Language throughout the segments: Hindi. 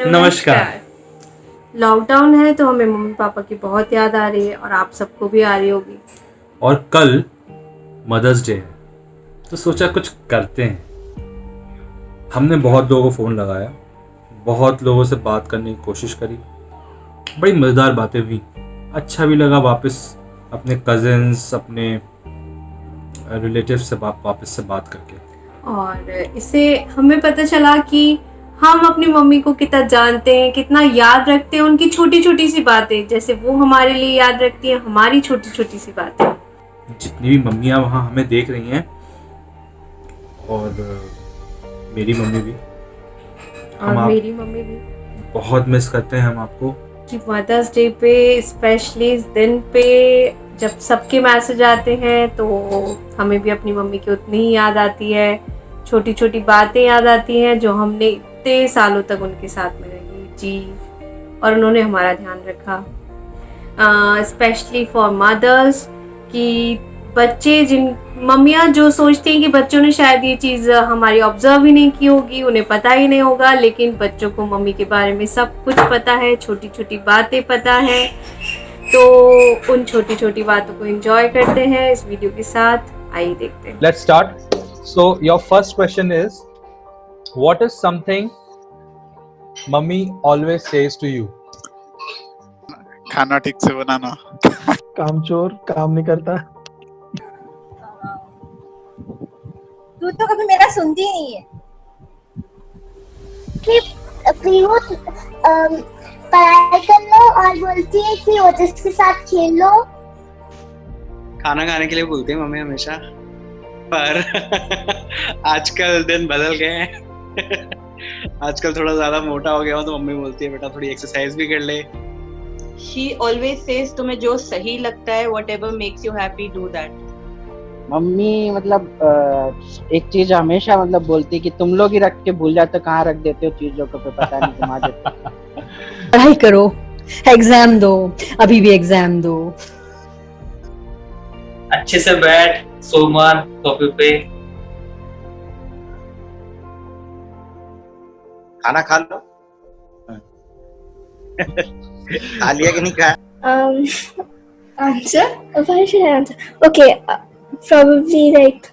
नमस्कार। लॉकडाउन है तो हमें मम्मी पापा की बहुत याद आ रही है और आप सबको भी आ रही होगी। और कल मदर्स डे है तो सोचा कुछ करते हैं। हमने बहुत लोगों को फ़ोन लगाया, बहुत लोगों से बात करने की कोशिश करी, बड़ी मज़ेदार बातें हुई। अच्छा भी लगा वापस अपने कज़न्स, अपने रिलेटिव्स से वापस से बात करके। और इससे हमें पता चला कि हम अपनी मम्मी को कितना जानते हैं, कितना याद रखते हैं उनकी छोटी छोटी सी बातें, जैसे वो हमारे लिए याद रखती हैं हमारी छोटी छोटी सी बातें। जितनी भी मम्मियाँ वहाँ हमें देख रही हैं और मेरी मम्मी भी, और मेरी मम्मी भी बहुत मिस करते हैं हम आपको। कि मदर्स डे पे, स्पेशली इस दिन पे जब सबके मैसेज आते हैं तो हमें भी अपनी मम्मी की उतनी ही याद आती है। छोटी छोटी बातें याद आती हैं जो हमने इतने सालों तक उनके साथ में रही जी, और उन्होंने हमारा ध्यान रखा। स्पेशली फॉर मदर्स, कि बच्चे जिन मम्मियाँ जो सोचती हैं कि बच्चों ने शायद ये चीज़ हमारी ऑब्जर्व ही नहीं की होगी, उन्हें पता ही नहीं होगा, लेकिन बच्चों को मम्मी के बारे में सब कुछ पता है, छोटी छोटी बातें पता है। तो उन छोटी छोटी बातों को एंजॉय करते हैं इस वीडियो के साथ। आइए देखते हैं। Let's start. So your first question is, what is something mummy always says to you? खाना ठीक से बनाना। कामचोर, काम नहीं करता। तू तो कभी मेरा सुनती नहीं है। कि प्रियो पढ़ाई कर लो और बोलती है कि ओजस के साथ खेल लो। खाना खाने के लिए बोलती है मम्मी हमेशा, पर आजकल दिन बदल गए हैं। आजकल थोड़ा ज्यादा मोटा हो गया हूँ तो मम्मी बोलती है बेटा थोड़ी एक्सरसाइज भी कर ले। She always says तुम्हें जो सही लगता है, whatever makes you happy, do that. Mummy मतलब एक चीज हमेशा मतलब बोलती है कि तुम लोग ही रख के भूल जाते हो, कहाँ रख देते हो चीजों को, पता नहीं तुम आ जाते हो। पढ़ाई करो, एग्जाम दो, अभी भी एग्जाम दो। अच्छे से बैठ, सो मत टॉपिक पे। खाना खा लो। खा लिया कि नहीं खाया? Answer? Why should I answer? Okay, probably like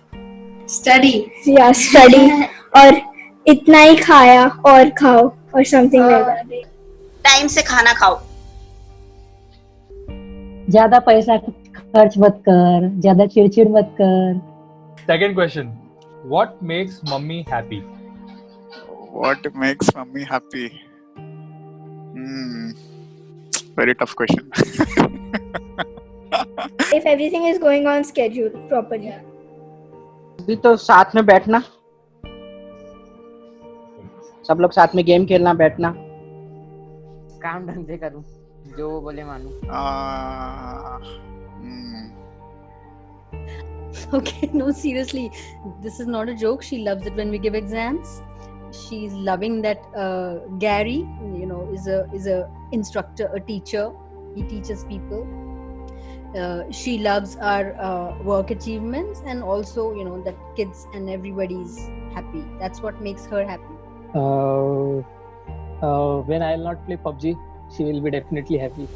study. yeah, study और इतना ही खाया और खाओ or something like that. Time से खाना खाओ। ज्यादा पैसा खर्च मत कर, ज्यादा चिड़चिड़ मत कर। Second question, what makes mummy happy? What makes mummy happy? Very tough question. If everything is going on schedule properly. अभी तो साथ में बैठना, सब लोग साथ में गेम खेलना, बैठना, काम ढंग से करूं, जो वो बोले मानूं। Okay, no, seriously, this is not a joke. She loves it when we give exams. She's loving that Gary, is a instructor, a teacher. He teaches people. She loves our work achievements, and also that kids and everybody's happy. That's what makes her happy. When I'll not play PUBG, she will be definitely happy.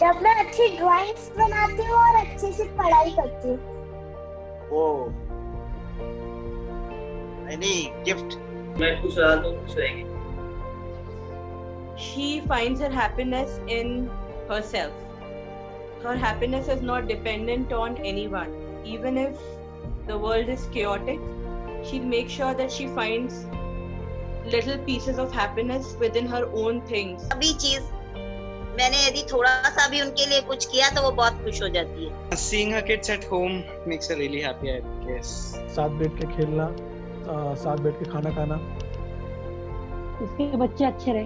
जब मैं अच्छी ड्राइंग्स बनाती हूँ और अच्छे से पढ़ाई करती हूँ। ओ नहीं गिफ्ट। मैं खुश रहा तो खुश रहेगी। She finds her happiness in herself. Her happiness is not dependent on anyone. Even if the world is chaotic, she'll make sure that she finds little pieces of happiness within her own things. अभी चीज मैंने यदि थोड़ा सा भी उनके लिए कुछ किया तो वो बहुत खुश हो जाती है। Seeing her kids at home makes her really happy, I guess. साथ बैठ के खेलना, साथ बैठ के खाना खाना। उसके बच्चे अच्छे रहे।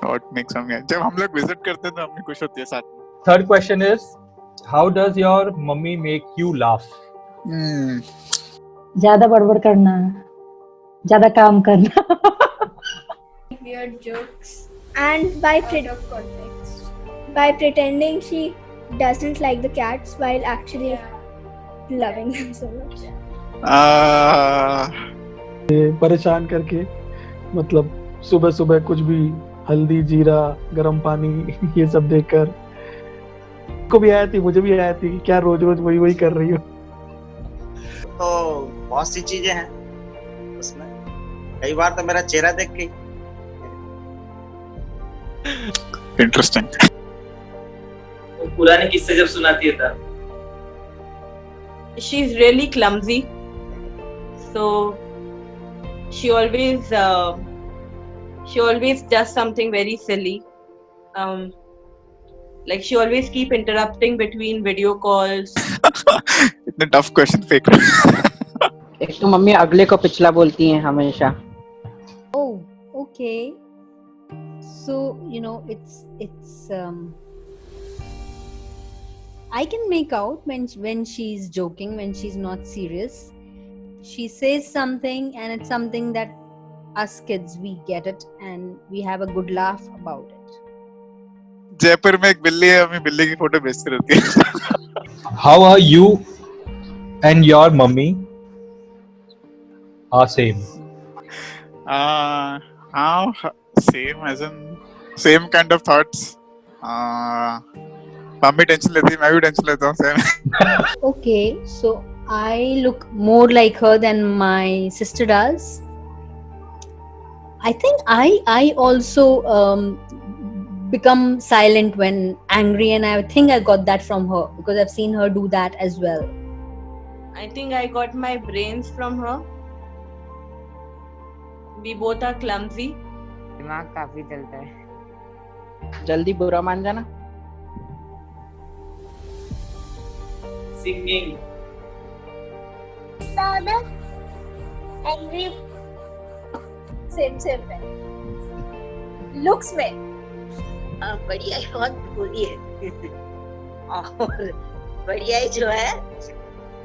What makes mummy? जब हम लोग विजिट करते हैं तो मम्मी खुश होती है साथ में। Third question is, how does your mummy make you laugh? ज्यादा बड़बड़ करना, ज्यादा काम करना। Weird jokes and by pretending she doesn't like the cats while actually loving them so much. परेशान करके, मतलब सुबह सुबह कुछ भी हल्दी जीरा गर्म पानी ये सब देकर को भी आया थी, मुझे भी आया थी कि क्या रोज रोज वही वही कर रही हो। तो बहुत सी चीजें हैं उसमें, कई बार तो मेरा चेहरा देख के इंटरेस्टिंग। पुराने किस्से जब सुनाती है तब She's really clumsy, so she always does something very silly. Like she always keep interrupting between video calls. इतने टफ क्वेश्चन फेंक रहे हैं। एक तो मम्मी अगले को पिछला बोलती हैं हमेशा। Oh, okay. So, you know, it's I can make out when she's joking, when she's not serious. She says something and it's something that us kids, we get it and we have a good laugh about it. Jaipur में एक बिल्ली है, हमें बिल्ली की फोटो भेजती रहती है। How are you and your mummy are same? Same as in same kind of thoughts. Mummy tension लेती है, मैं भी टेंशन लेता हूँ, same. Okay, so I look more like her than my sister does. I think I also become silent when angry, and I think I got that from her because I've seen her do that as well. I think I got my brains from her. We both are clumsy. दिमाग काफी चलता है। जल्दी बुरा मान जाना। Singing. Sana, angry. सेम है। लुक्स में बढ़िया बहुत बोली है। और बढ़ियाई जो है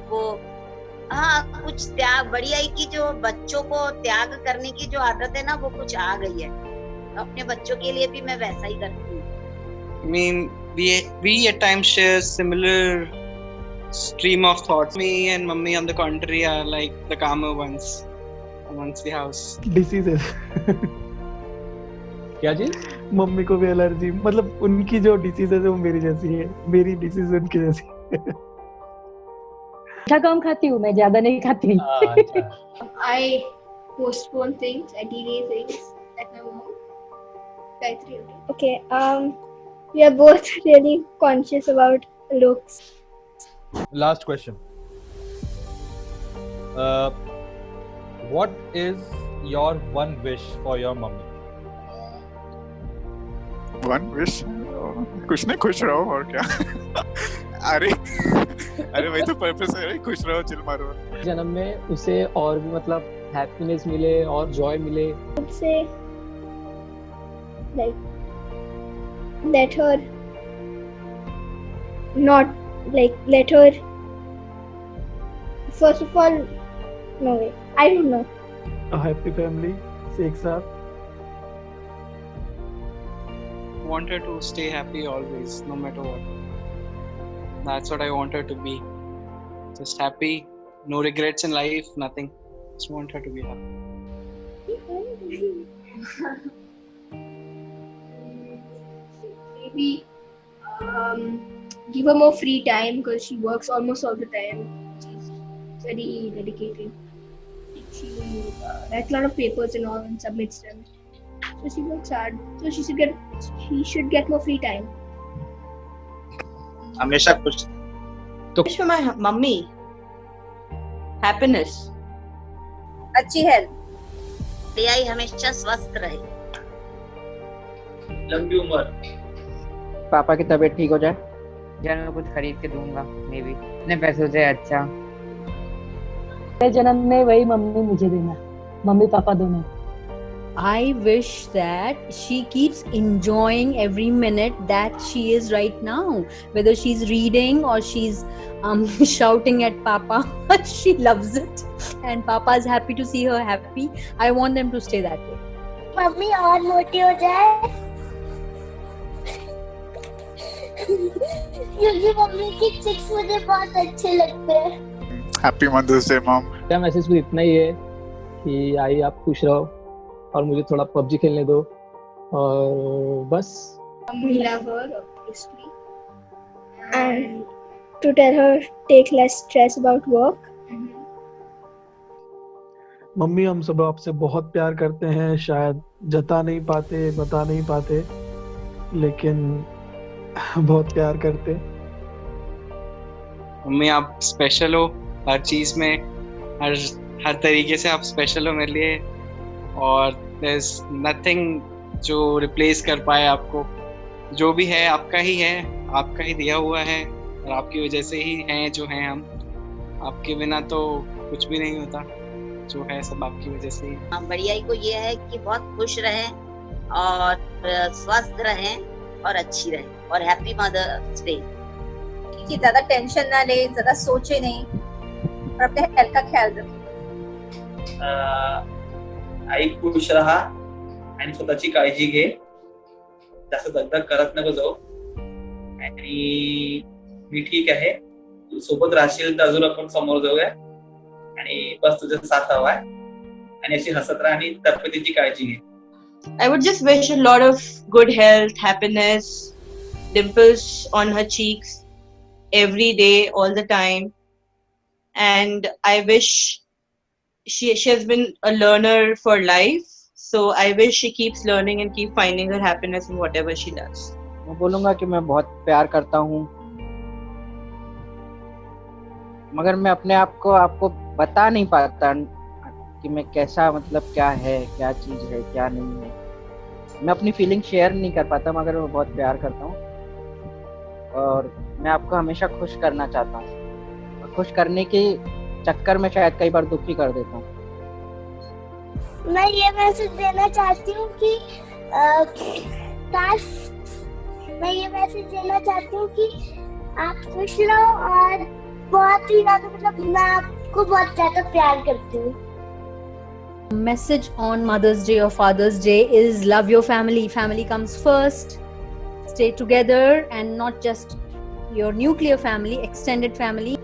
वो कुछ त्याग, बढ़ियाई की जो बच्चों को त्याग करने की जो आदत है ना, वो कुछ आ गई है। अपने बच्चों के लिए भी मैं वैसा ही करती हूँ। I mean, we at times share similar stream of thoughts. Me and mummy on the contrary are like the calmer ones amongst the house. Diseases. क्या चीज? मम्मी को भी एलर्जी, मतलब उनकी जो डिसीज है वो मेरी जैसी है, मेरी डिसीज उनकी जैसी है। मीठा कम खाती हूँ मैं, ज्यादा नहीं खाती। I postpone things, I delay things like my mom. Gayatri, okay. We are both really conscious about looks. Last question. What is your one wish for your mummy? One wish? कुछ नहीं, खुश रहो और क्या। अरे वही तो पर्पस है, खुश रहो, चिल मारो। जन्म में उसे और भी मतलब हैप्पीनेस मिले और जॉय मिले। Say, like, let her not, like, let her, first of all, no way, I don't know. A happy family, एक साथ। Want her to stay happy always, no matter what. That's what I want her to be. Just happy, no regrets in life, nothing. Just want her to be happy. Maybe give her more free time because she works almost all the time. She's very dedicated. She writes a lot of papers and all and submits them. So she works hard. So she should get more free time. हमेशा खुश। Wish for my mummy happiness. अच्छी हेल्थ। बढ़ियाई हमेशा स्वस्थ रहे। लंबी उम्र। पापा की तबीयत ठीक हो जाए। जन्म में कुछ खरीद के दूंगा, मे बी अपने पैसों से। अच्छा, जन्म में वही मम्मी मुझे देना, मम्मी पापा दोनों। I wish that she keeps enjoying every minute that she is right now, whether she's reading or she's shouting at Papa. She loves it, and Papa is happy to see her happy. I want them to stay that way. Mummy और मोटी हो जाए क्योंकि मम्मी के चिक्स मुझे बहुत अच्छे लगते हैं। Happy Mother's Day, Mom. मेरा मैसेज भी इतना ही है कि आई आप खुश रहो और मुझे थोड़ा पबजी खेलने दो और बस. We love her, obviously. And to tell her, take less stress about work. Mummy हम सब आपसे बहुत प्यार करते हैं, शायद जता नहीं पाते, बता नहीं पाते, लेकिन बहुत प्यार करते. मम्मी आप स्पेशल हो हर चीज में, हर तरीके से आप स्पेशल हो मेरे लिए और देयर इज नथिंग जो रिप्लेस कर पाए आपको. जो भी है आपका ही है, आपका ही दिया हुआ है और आपकी वजह से ही हैं जो हैं हम. आपके बिना तो कुछ भी नहीं होता, जो है सब आपकी वजह से ही. बढ़िया को ये है कि बहुत खुश रहें और स्वस्थ रहें और अच्छी रहें और हैप्पी मदर्स डे. कि ज्यादा टेंशन ना ले, ज्यादा सोचे नहीं और अपने हेल्थ का ख्याल रखें. आई खुश राहा आणि स्वतःची काळजी घे, जास्त दगदग करत नको जाऊ आणि मी ठीक आहे, तू सोबत राहशील तर अजून आपण समोर जाऊया आणि बस तुझा साथ हवाय आणि अशी हसत राहा आणि तब्येतीची काळजी घे. I would just wish a lot of good health, happiness, dimples on her cheeks every day, all the time. And I wish she has been a learner for life. So I wish she keeps learning and keep finding her happiness in whatever she does. मैं बोलूँगा कि मैं बहुत प्यार करता हूँ, मगर मैं अपने आप को आपको बता नहीं पाता कि मैं कैसा, मतलब क्या है, क्या चीज़ है, क्या नहीं है. मैं अपनी फीलिंग शेयर नहीं कर पाता, मगर मैं बहुत प्यार करता हूँ और मैं आपको हमेशा खुश करना चाहता हूँ. और खुश करने के चक्कर में शायद कई बार दुखी कर देता हूँ. मैं ये मैसेज देना चाहती हूँ कि आप खुश रहो और बहुत ही ज्यादा, मतलब मैं आपको बहुत ज्यादा प्यार करती हूँ. Message on Mother's Day or Father's Day is love your family. Family comes first. Stay together and not just your nuclear family, extended family.